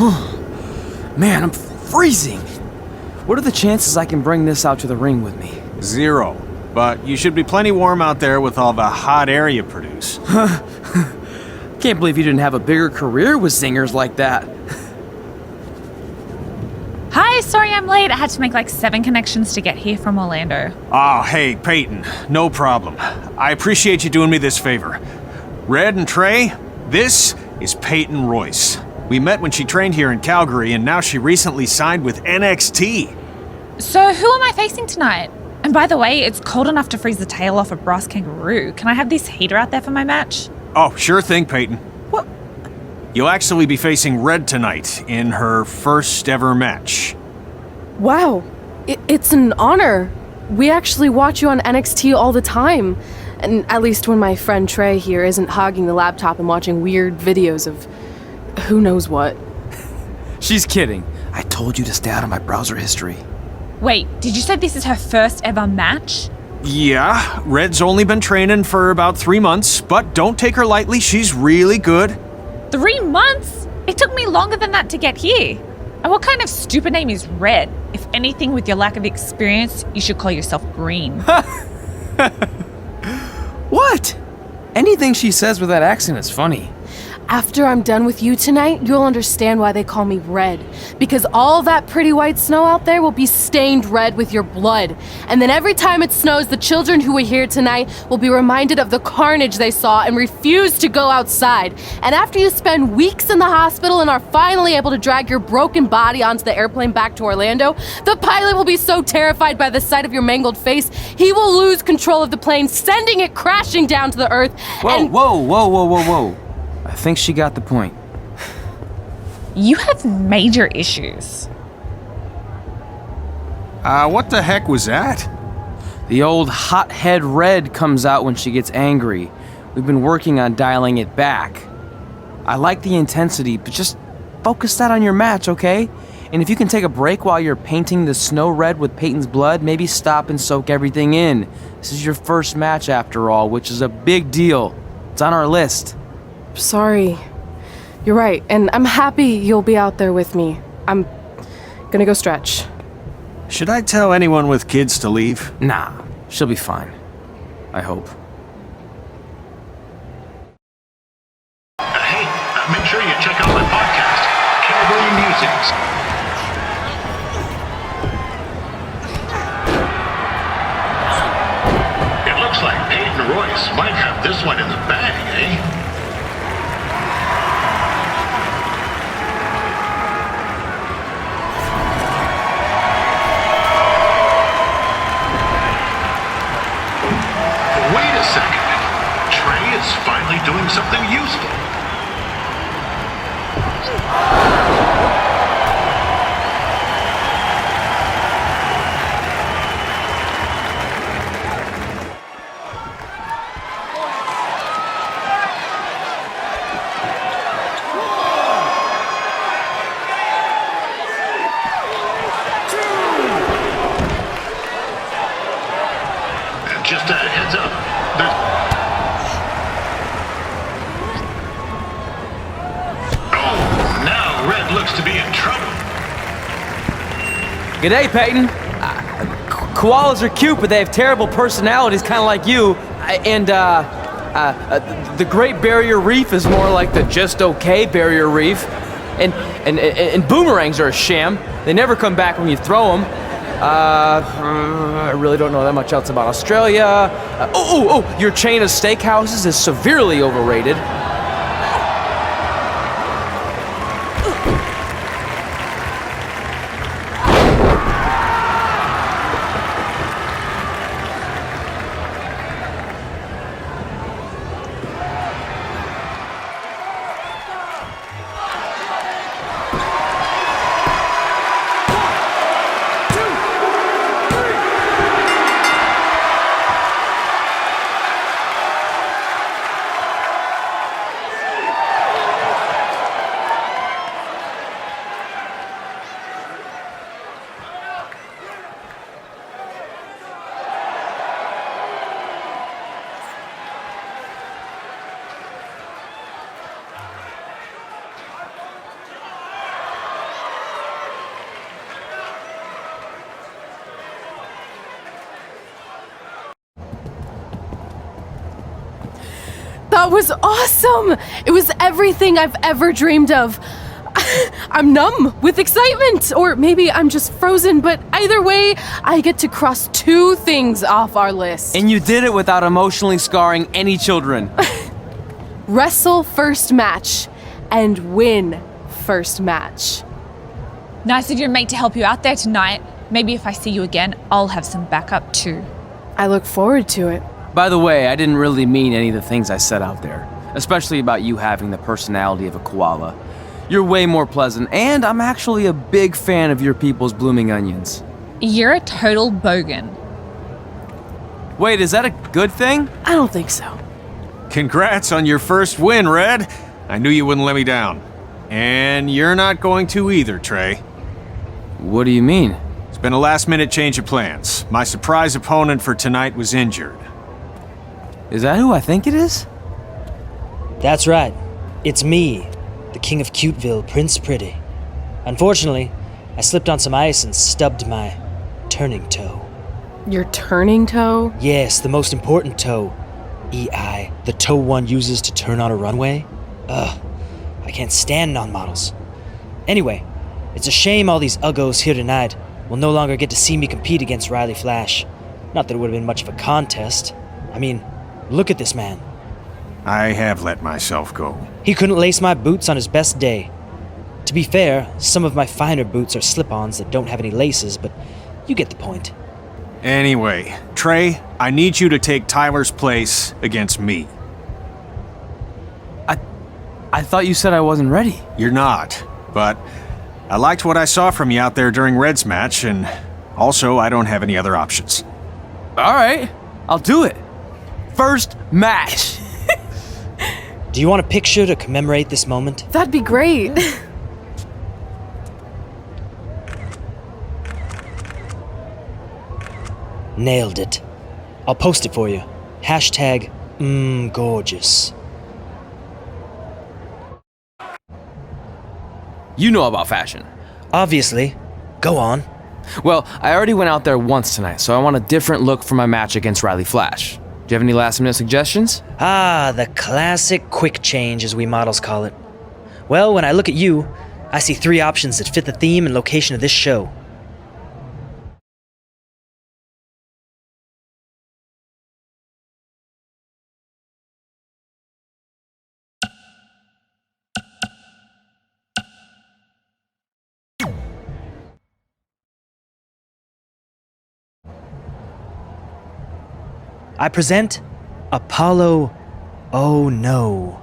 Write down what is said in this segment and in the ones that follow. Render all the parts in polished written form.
Man, I'm freezing. What are the chances I can bring this out to the ring with me? 0. But you should be plenty warm out there with all the hot air you produce. Can't believe you didn't have a bigger career with zingers like that. Hi, sorry I'm late. I had to make like 7 connections to get here from Orlando. Oh, hey, Peyton. No problem. I appreciate you doing me this favor. Red and Trey, this is Peyton Royce. We met when she trained here in Calgary, and now she recently signed with NXT. So who am I facing tonight? And by the way, it's cold enough to freeze the tail off a brass kangaroo. Can I have this heater out there for my match? Oh, sure thing, Peyton. What? You'll actually be facing Red tonight in her first ever match. Wow, it's an honor. We actually watch you on NXT all the time. And at least when my friend Trey here isn't hogging the laptop and watching weird videos of who knows what. She's kidding. I told you to stay out of my browser history. Wait, did you say this is her first ever match? Yeah, Red's only been training for about 3 months, but don't take her lightly, she's really good. 3 months? It took me longer than that to get here. And what kind of stupid name is Red? If anything, with your lack of experience, you should call yourself Green. What? Anything she says with that accent is funny. After I'm done with you tonight, you'll understand why they call me Red. Because all that pretty white snow out there will be stained red with your blood. And then every time it snows, the children who are here tonight will be reminded of the carnage they saw and refuse to go outside. And after you spend weeks in the hospital and are finally able to drag your broken body onto the airplane back to Orlando, the pilot will be so terrified by the sight of your mangled face, he will lose control of the plane, sending it crashing down to the earth. Whoa. I think she got the point. You have major issues. What the heck was that? The old hothead Red comes out when she gets angry. We've been working on dialing it back. I like the intensity, but just focus that on your match, okay? And if you can take a break while you're painting the snow red with Peyton's blood, maybe stop and soak everything in. This is your first match after all, which is a big deal. It's on our list. Sorry. You're right, and I'm happy you'll be out there with me. I'm gonna go stretch. Should I tell anyone with kids to leave? Nah, she'll be fine. I hope. Hey, make sure you check out my podcast, Cowboy Musings. It looks like Peyton Royce might have this one in the bag, eh? Wait a second. Trey is finally doing something useful. And just a heads up, now Red looks to be in trouble. G'day, Peyton. Koalas are cute, but they have terrible personalities, kind of like you. The Great Barrier Reef is more like the just okay Barrier Reef. And boomerangs are a sham. They never come back when you throw them. I really don't know that much else about Australia. Your chain of steakhouses is severely overrated. That was awesome! It was everything I've ever dreamed of. I'm numb with excitement, or maybe I'm just frozen, but either way, I get to cross 2 things off our list. And you did it without emotionally scarring any children. Wrestle first match and win first match. Nice of your mate to help you out there tonight. Maybe if I see you again, I'll have some backup too. I look forward to it. By the way, I didn't really mean any of the things I said out there, especially about you having the personality of a koala. You're way more pleasant, and I'm actually a big fan of your people's blooming onions. You're a total bogan. Wait, is that a good thing? I don't think so. Congrats on your first win, Red. I knew you wouldn't let me down. And you're not going to either, Trey. What do you mean? It's been a last-minute change of plans. My surprise opponent for tonight was injured. Is that who I think it is? That's right. It's me, the King of Cuteville, Prince Pretty. Unfortunately, I slipped on some ice and stubbed my turning toe. Your turning toe? Yes, the most important toe. EI, the toe one uses to turn on a runway. Ugh, I can't stand non-models. Anyway, it's a shame all these uggos here tonight will no longer get to see me compete against Riley Flash. Not that it would have been much of a contest. I mean, look at this man. I have let myself go. He couldn't lace my boots on his best day. To be fair, some of my finer boots are slip-ons that don't have any laces, but you get the point. Anyway, Trey, I need you to take Tyler's place against me. I thought you said I wasn't ready. You're not, but I liked what I saw from you out there during Red's match, and also I don't have any other options. All right, I'll do it. First match. Do you want a picture to commemorate this moment? That'd be great. Nailed it. I'll post it for you. Hashtag gorgeous. You know about fashion. Obviously. Go on. Well, I already went out there once tonight, so I want a different look for my match against Riley Flash. Do you have any last-minute suggestions? Ah, the classic quick change, as we models call it. Well, when I look at you, I see 3 options that fit the theme and location of this show. I present Apollo Oh No.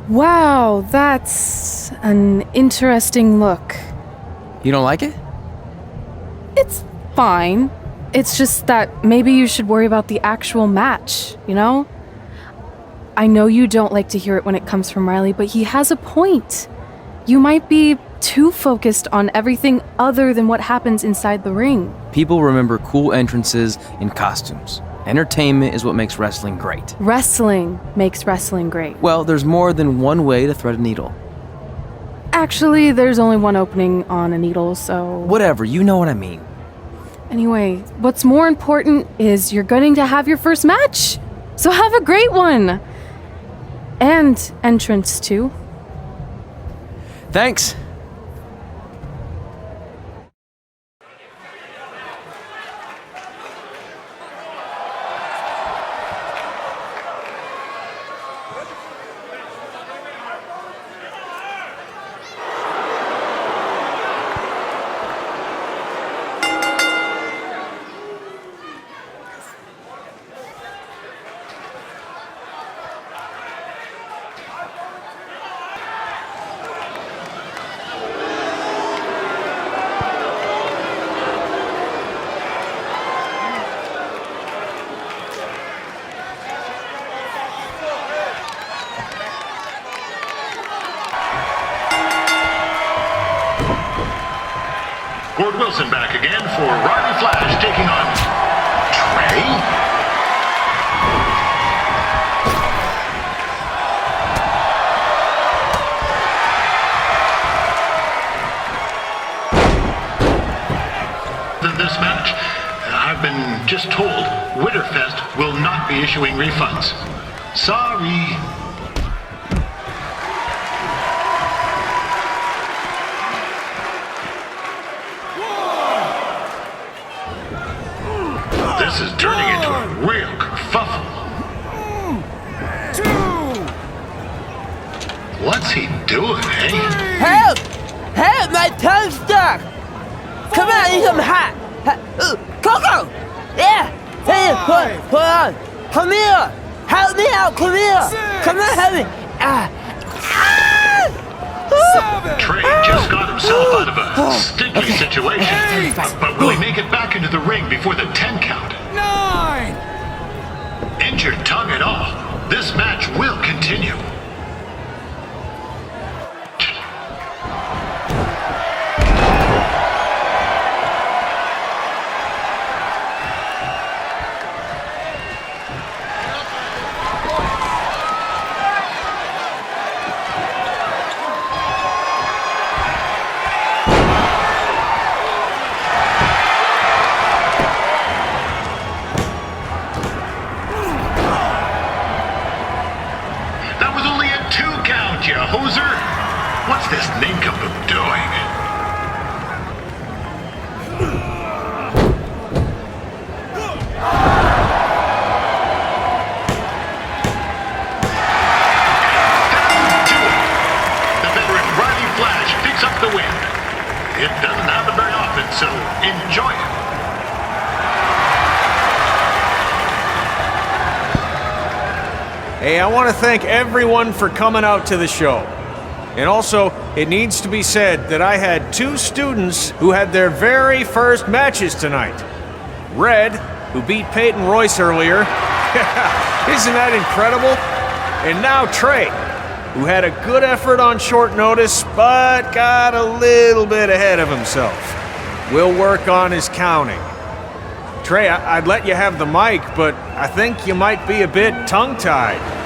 Wow, that's an interesting look. You don't like it? It's fine. It's just that maybe you should worry about the actual match, you know? I know you don't like to hear it when it comes from Riley, but he has a point. You might be too focused on everything other than what happens inside the ring. People remember cool entrances and costumes. Entertainment is what makes wrestling great. Wrestling makes wrestling great. Well, there's more than one way to thread a needle. Actually, there's only one opening on a needle, so... Whatever, you know what I mean. Anyway, what's more important is you're going to have your first match. So have a great one. And entrance, too. Thanks. Gord Wilson back again for Riley Flash taking on Trey. just told, Winterfest will not be issuing refunds. Sorry. This is turning into a real kerfuffle. What's he doing, eh? Help! Help! My tongue's stuck! Come on, I need some hot! Coco! Yeah! Hey, hold on! Come here! Help me out! Come here! Come on, help me! Trey just got himself out of a sticky situation. But will he make it back into the ring before the 10 count? 9! Injured tongue and all, this match will continue. You hoser! What's this nincompoop doing? The veteran Riley Flash picks up the win. It doesn't happen very often, so enjoy it. Hey, I want to thank everyone for coming out to the show. And also, it needs to be said that I had 2 students who had their very first matches tonight. Red, who beat Peyton Royce earlier. Isn't that incredible? And now Trey, who had a good effort on short notice, but got a little bit ahead of himself. We'll work on his counting. Trey, I'd let you have the mic, but I think you might be a bit tongue-tied.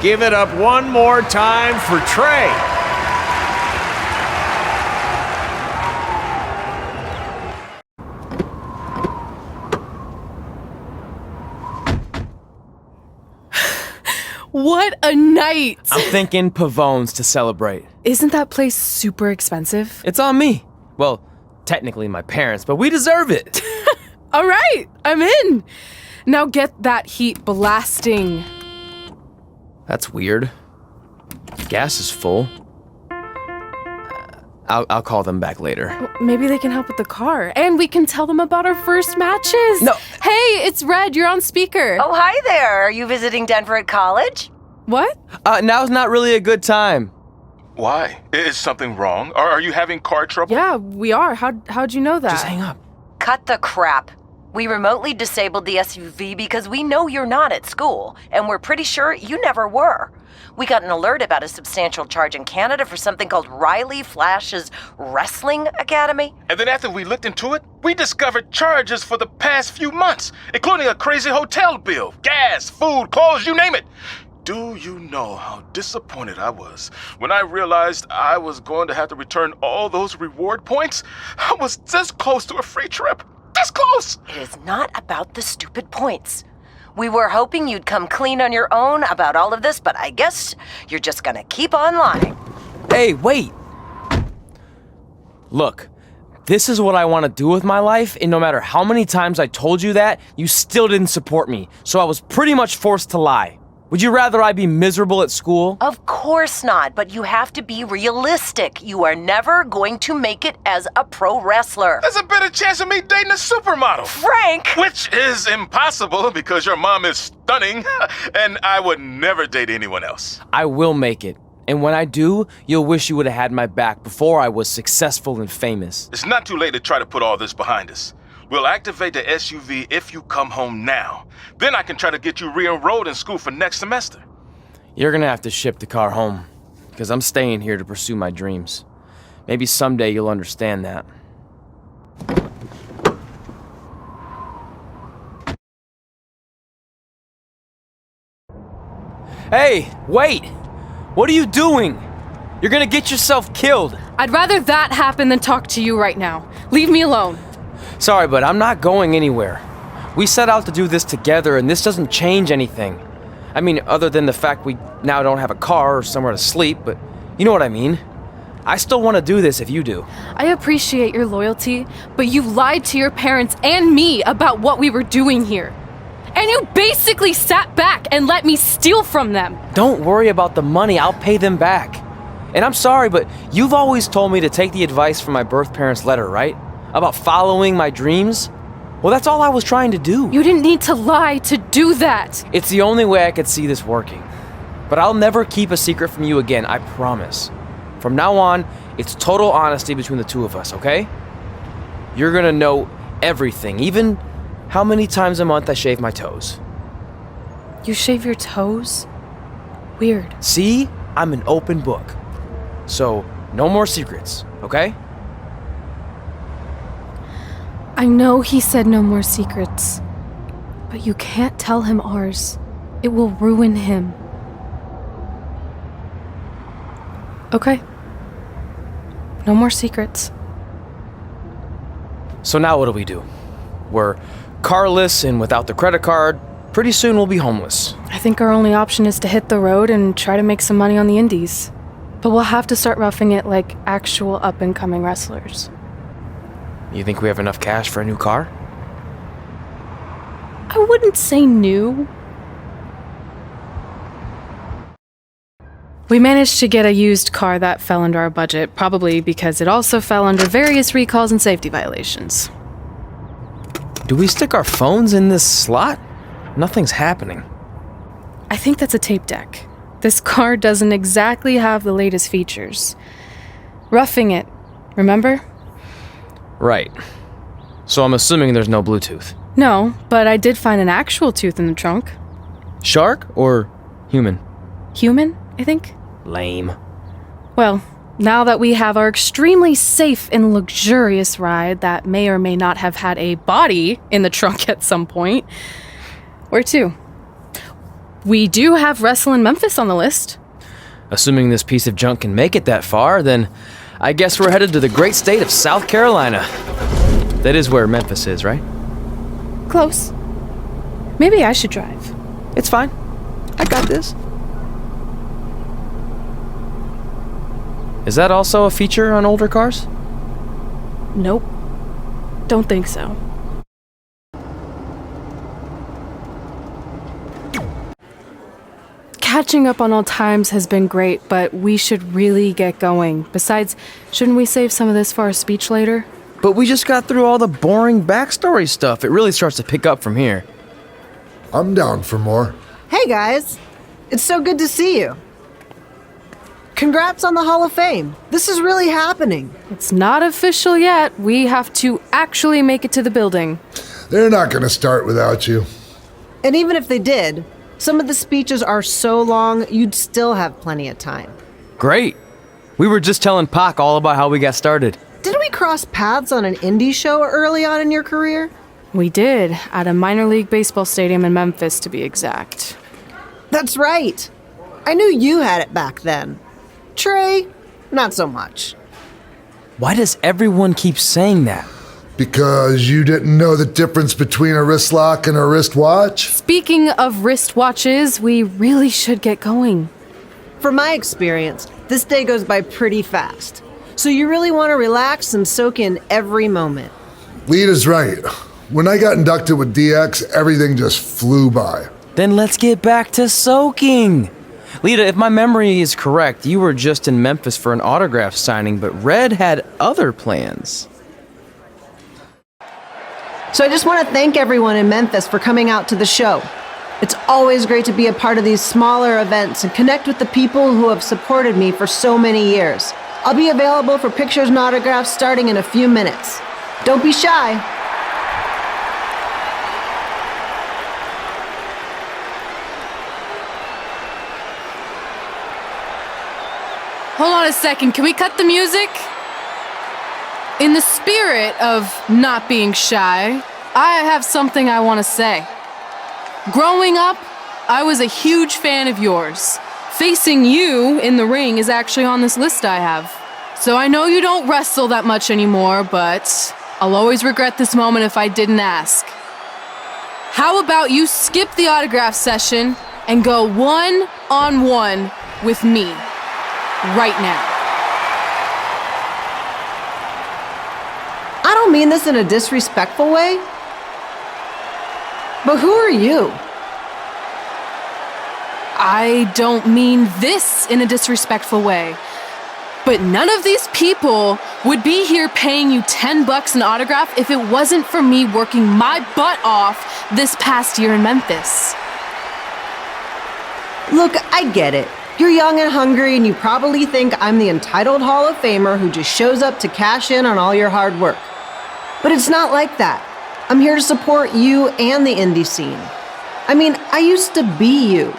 Give it up one more time for Trey. What a night! I'm thinking Pavone's to celebrate. Isn't that place super expensive? It's on me. Well, technically my parents, but we deserve it. All right, I'm in. Now get that heat blasting. That's weird. Gas is full. I'll call them back later. Maybe they can help with the car, and we can tell them about our first matches. No. Hey, it's Red. You're on speaker. Oh, hi there. Are you visiting Denver at college? What? Now's not really a good time. Why? Is something wrong? Or are you having car trouble? Yeah, we are. How'd you know that? Just hang up. Cut the crap. We remotely disabled the SUV because we know you're not at school, and we're pretty sure you never were. We got an alert about a substantial charge in Canada for something called Riley Flash's Wrestling Academy. And then after we looked into it, we discovered charges for the past few months, including a crazy hotel bill, gas, food, clothes, you name it. Do you know how disappointed I was when I realized I was going to have to return all those reward points? I was this close to a free trip. This close! It is not about the stupid points. We were hoping you'd come clean on your own about all of this, but I guess you're just gonna keep on lying. Hey, wait! Look, this is what I want to do with my life, and no matter how many times I told you that, you still didn't support me, so I was pretty much forced to lie. Would you rather I be miserable at school? Of course not, but you have to be realistic. You are never going to make it as a pro wrestler. There's a better chance of me dating a supermodel. Frank! Which is impossible because your mom is stunning, and I would never date anyone else. I will make it. And when I do, you'll wish you would have had my back before I was successful and famous. It's not too late to try to put all this behind us. We'll activate the SUV if you come home now. Then I can try to get you re-enrolled in school for next semester. You're gonna have to ship the car home, because I'm staying here to pursue my dreams. Maybe someday you'll understand that. Hey, wait! What are you doing? You're gonna get yourself killed. I'd rather that happen than talk to you right now. Leave me alone. Sorry, but I'm not going anywhere. We set out to do this together, and this doesn't change anything. I mean, other than the fact we now don't have a car or somewhere to sleep, but you know what I mean. I still want to do this if you do. I appreciate your loyalty, but you lied to your parents and me about what we were doing here. And you basically sat back and let me steal from them. Don't worry about the money, I'll pay them back. And I'm sorry, but you've always told me to take the advice from my birth parents' letter, right? About following my dreams? Well, that's all I was trying to do. You didn't need to lie to do that. It's the only way I could see this working. But I'll never keep a secret from you again, I promise. From now on, it's total honesty between the two of us, okay? You're gonna know everything, even how many times a month I shave my toes. You shave your toes? Weird. See? I'm an open book. So, no more secrets, okay? I know he said no more secrets, but you can't tell him ours. It will ruin him. Okay. No more secrets. So now what do? We're carless and without the credit card. Pretty soon we'll be homeless. I think our only option is to hit the road and try to make some money on the indies. But we'll have to start roughing it like actual up-and-coming wrestlers. You think we have enough cash for a new car? I wouldn't say new. We managed to get a used car that fell under our budget, probably because it also fell under various recalls and safety violations. Do we stick our phones in this slot? Nothing's happening. I think that's a tape deck. This car doesn't exactly have the latest features. Roughing it, remember? Right. So I'm assuming there's no Bluetooth. No, but I did find an actual tooth in the trunk. Shark or human? Human, I think. Lame. Well, now that we have our extremely safe and luxurious ride that may or may not have had a body in the trunk at some point, where to? We do have Wrestle in Memphis on the list. Assuming this piece of junk can make it that far, then I guess we're headed to the great state of South Carolina. That is where Memphis is, right? Close. Maybe I should drive. It's fine. I got this. Is that also a feature on older cars? Nope. Don't think so. Catching up on old times has been great, but we should really get going. Besides, shouldn't we save some of this for our speech later? But we just got through all the boring backstory stuff. It really starts to pick up from here. I'm down for more. Hey guys, it's so good to see you. Congrats on the Hall of Fame. This is really happening. It's not official yet. We have to actually make it to the building. They're not going to start without you. And even if they did, some of the speeches are so long, you'd still have plenty of time. Great. We were just telling Pac all about how we got started. Didn't we cross paths on an indie show early on in your career? We did, at a minor league baseball stadium in Memphis, to be exact. That's right. I knew you had it back then. Trey, not so much. Why does everyone keep saying that? Because you didn't know the difference between a wrist lock and a wristwatch? Speaking of wristwatches, we really should get going. From my experience, this day goes by pretty fast. So you really want to relax and soak in every moment. Lita's right. When I got inducted with DX, everything just flew by. Then let's get back to soaking. Lita, if my memory is correct, you were just in Memphis for an autograph signing, but Red had other plans. So I just want to thank everyone in Memphis for coming out to the show. It's always great to be a part of these smaller events and connect with the people who have supported me for so many years. I'll be available for pictures and autographs starting in a few minutes. Don't be shy. Hold on a second, can we cut the music? In the spirit of not being shy, I have something I want to say. Growing up, I was a huge fan of yours. Facing you in the ring is actually on this list I have. So I know you don't wrestle that much anymore, but I'll always regret this moment if I didn't ask. How about you skip the autograph session and go one-on-one with me right now? I don't mean this in a disrespectful way, but who are you? I don't mean this in a disrespectful way, but none of these people would be here paying you $10 an autograph if it wasn't for me working my butt off this past year in Memphis. Look, I get it. You're young and hungry, and you probably think I'm the entitled Hall of Famer who just shows up to cash in on all your hard work. But it's not like that. I'm here to support you and the indie scene. I mean, I used to be you.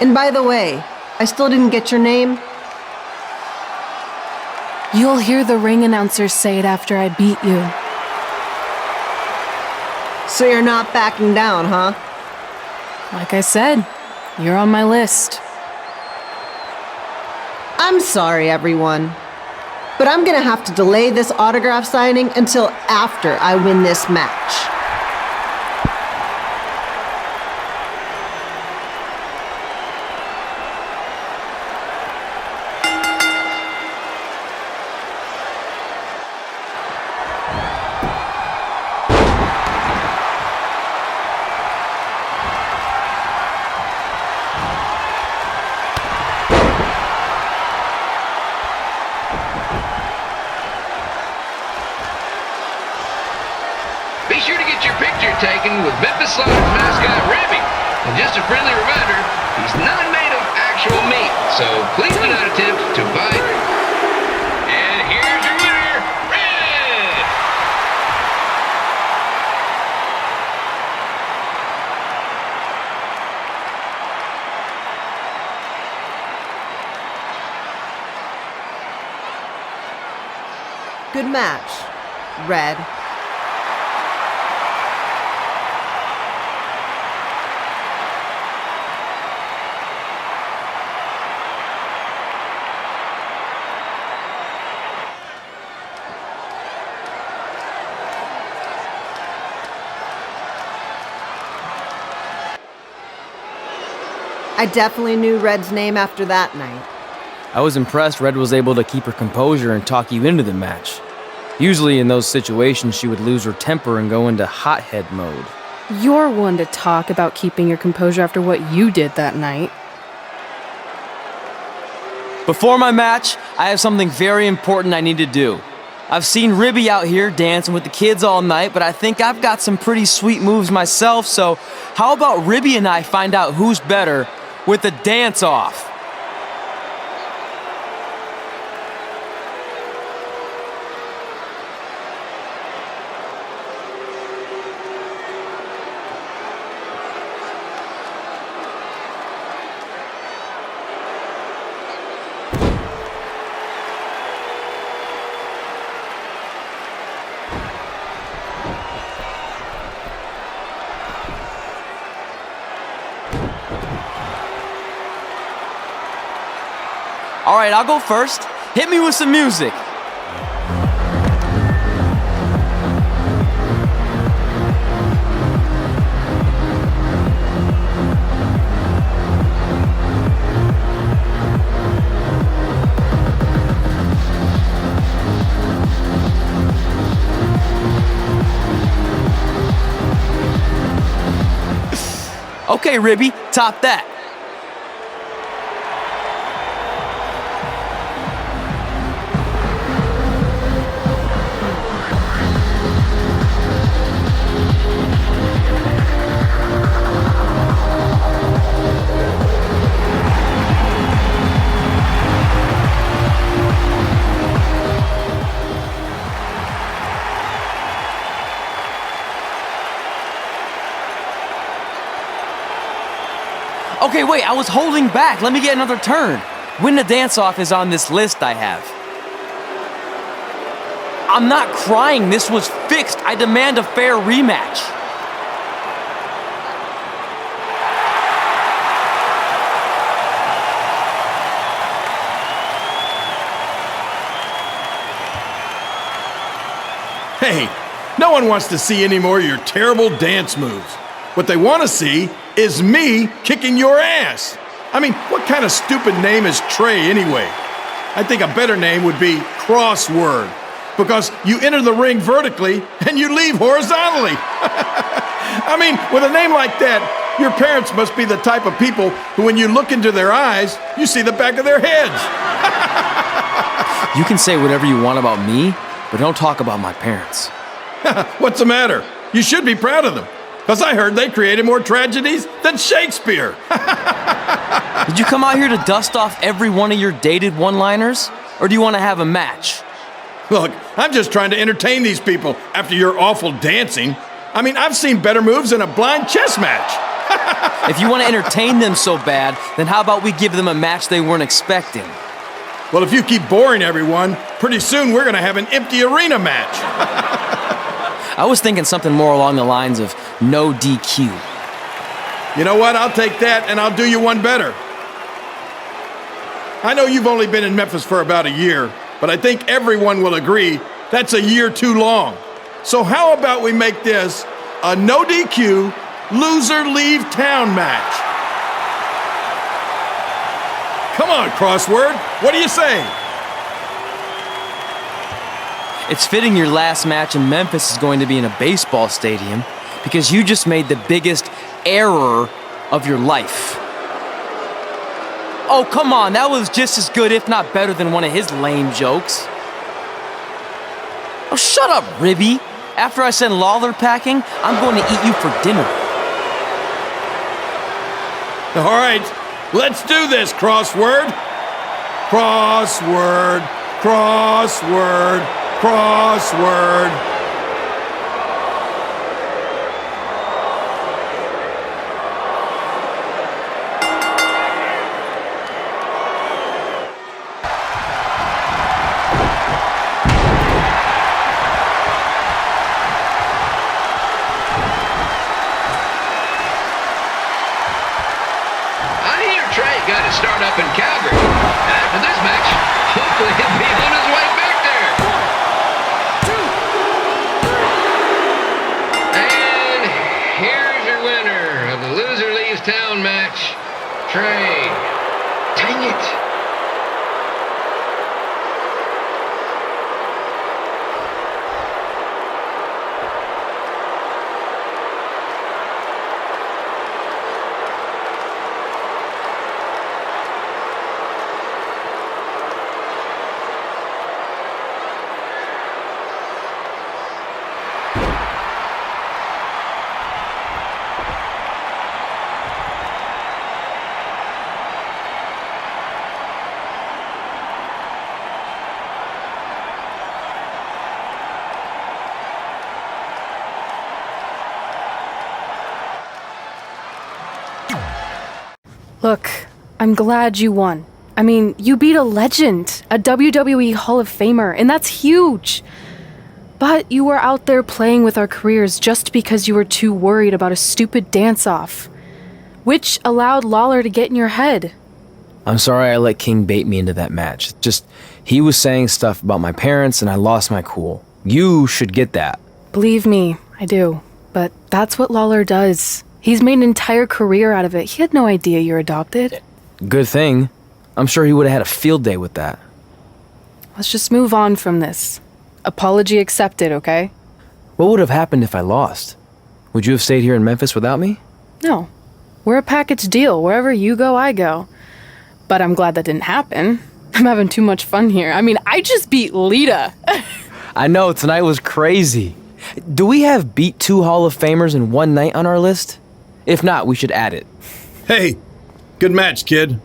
And by the way, I still didn't get your name. You'll hear the ring announcers say it after I beat you. So you're not backing down, huh? Like I said, you're on my list. I'm sorry, everyone. But I'm gonna have to delay this autograph signing until after I win this match. Be sure to get your picture taken with Memphis Slide's mascot, Ribby. And just a friendly reminder, he's not made of actual meat, so please do not attempt to bite. And here's your winner, Red! Good match, Red. I definitely knew Red's name after that night. I was impressed Red was able to keep her composure and talk you into the match. Usually in those situations, she would lose her temper and go into hothead mode. You're one to talk about keeping your composure after what you did that night. Before my match, I have something very important I need to do. I've seen Ribby out here dancing with the kids all night, but I think I've got some pretty sweet moves myself, so how about Ribby and I find out who's better with the dance-off? All right, I'll go first. Hit me with some music. Okay, Ribby, top that. Okay, wait, I was holding back. Let me get another turn. Win the dance-off is on this list I have. I'm not crying. This was fixed. I demand a fair rematch. Hey, no one wants to see any more of your terrible dance moves. What they want to see is me kicking your ass. I mean, what kind of stupid name is Trey anyway? I think a better name would be Crossword, because you enter the ring vertically and you leave horizontally. I mean, with a name like that, your parents must be the type of people who, when you look into their eyes, you see the back of their heads. You can say whatever you want about me, but don't talk about my parents. What's the matter? You should be proud of them, because I heard they created more tragedies than Shakespeare. Did you come out here to dust off every one of your dated one-liners? Or do you want to have a match? Look, I'm just trying to entertain these people after your awful dancing. I mean, I've seen better moves in a blind chess match. If you want to entertain them so bad, then how about we give them a match they weren't expecting? Well, if you keep boring everyone, pretty soon we're going to have an empty arena match. I was thinking something more along the lines of no DQ. You know what? I'll take that, and I'll do you one better. I know you've only been in Memphis for about a year, but I think everyone will agree that's a year too long. So how about we make this a no DQ, loser leave town match? Come on, Crossword. What do you say? It's fitting your last match in Memphis is going to be in a baseball stadium because you just made the biggest error of your life. Oh, come on, that was just as good, if not better, than one of his lame jokes. Oh, shut up, Ribby. After I send Lawler packing, I'm going to eat you for dinner. All right, let's do this, Crossword. Crossword, crossword, crossword. Got to start up in Calgary. After this match, hopefully he'll be on his way back there. And here's your winner of the Loser Leaves Town match, Trey. Dang it. Look, I'm glad you won. I mean, you beat a legend, a WWE Hall of Famer, and that's huge. But you were out there playing with our careers just because you were too worried about a stupid dance-off, which allowed Lawler to get in your head. I'm sorry I let King bait me into that match. Just, he was saying stuff about my parents and I lost my cool. You should get that. Believe me, I do. But that's what Lawler does. He's made an entire career out of it. He had no idea you're adopted. Good thing. I'm sure he would have had a field day with that. Let's just move on from this. Apology accepted, okay? What would have happened if I lost? Would you have stayed here in Memphis without me? No. We're a package deal. Wherever you go, I go. But I'm glad that didn't happen. I'm having too much fun here. I mean, I just beat Lita. I know, tonight was crazy. Do we have beat 2 Hall of Famers in one night on our list? If not, we should add it. Hey, good match, kid.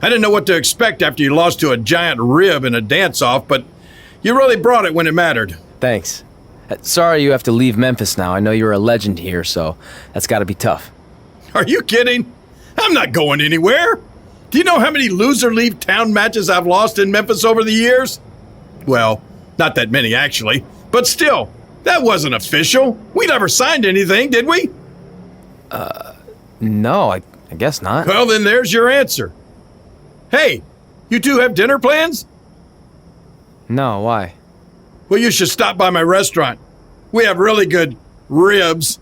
I didn't know what to expect after you lost to a giant rib in a dance-off, but you really brought it when it mattered. Thanks. Sorry you have to leave Memphis now. I know you're a legend here, so that's gotta be tough. Are you kidding? I'm not going anywhere. Do you know how many loser leave town matches I've lost in Memphis over the years? Well, not that many actually, but still, that wasn't official. We never signed anything, did we? No, I guess not. Well, then there's your answer. Hey, you two have dinner plans? No, why? Well, you should stop by my restaurant. We have really good ribs.